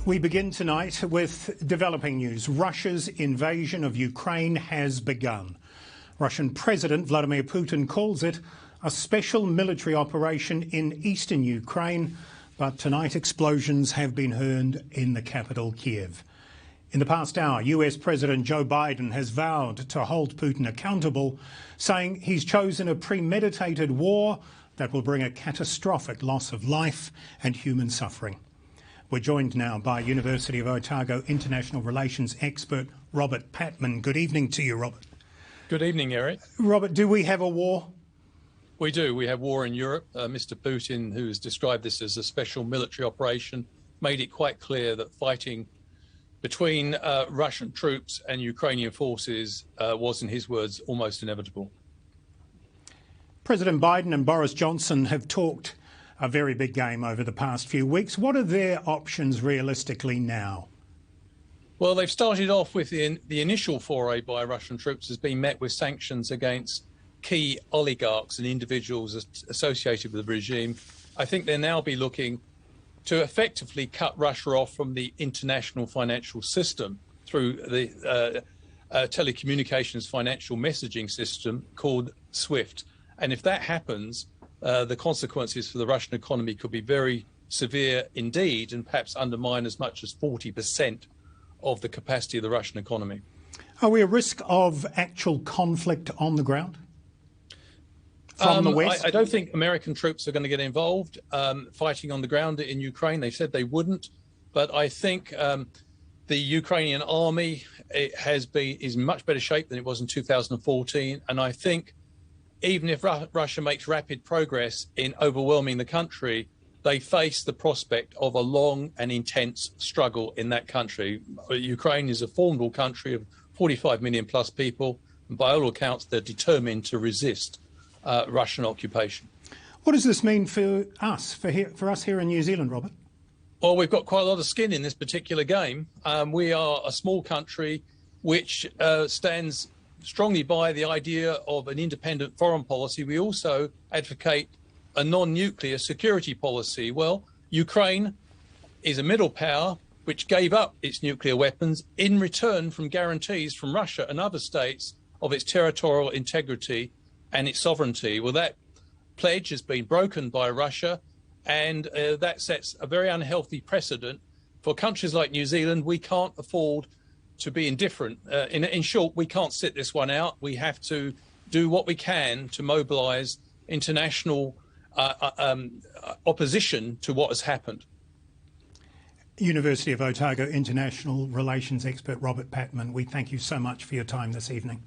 We begin tonight with developing news. Russia's invasion of Ukraine has begun. Russian President Vladimir Putin calls it a special military operation in eastern Ukraine, but tonight explosions have been heard in the capital, Kiev. In the past hour, US President Joe Biden has vowed to hold Putin accountable, saying he's chosen a premeditated war that will bring a catastrophic loss of life and human suffering. We're joined now by University of Otago International Relations expert Robert Patman. Good evening to you, Robert. Good evening, Eric. Robert, do we have a war? We do. We have war in Europe. Mr. Putin, who has described this as a special military operation, made it quite clear that fighting between Russian troops and Ukrainian forces was, in his words, almost inevitable. President Biden and Boris Johnson have talked a very big game over the past few weeks. What are their options realistically now? Well, they've started off with the initial foray by Russian troops has been met with sanctions against key oligarchs and individuals associated with the regime. I think they'll now be looking to effectively cut Russia off from the international financial system through the telecommunications financial messaging system called SWIFT. And if that happens, the consequences for the Russian economy could be very severe indeed, and perhaps undermine as much as 40% of the capacity of the Russian economy. Are we at risk of actual conflict on the ground from the West? I don't think American troops are going to get involved fighting on the ground in Ukraine. They said they wouldn't, but I think the Ukrainian army is in much better shape than it was in 2014, and I think even if Russia makes rapid progress in overwhelming the country, they face the prospect of a long and intense struggle in that country. Ukraine is a formidable country of 45 million plus people, and by all accounts, they're determined to resist Russian occupation. What does this mean for us, for us here in New Zealand, Robert? Well, we've got quite a lot of skin in this particular game. We are a small country which stands strongly by the idea of an independent foreign policy. We also advocate a non-nuclear security policy. Well, Ukraine is a middle power which gave up its nuclear weapons in return from guarantees from Russia and other states of its territorial integrity and its sovereignty. Well, that pledge has been broken by Russia, and that sets a very unhealthy precedent for countries like New Zealand. We can't afford to be indifferent. In short, we can't sit this one out. We have to do what we can to mobilise international opposition to what has happened. University of Otago International Relations expert Robert Patman, we thank you so much for your time this evening.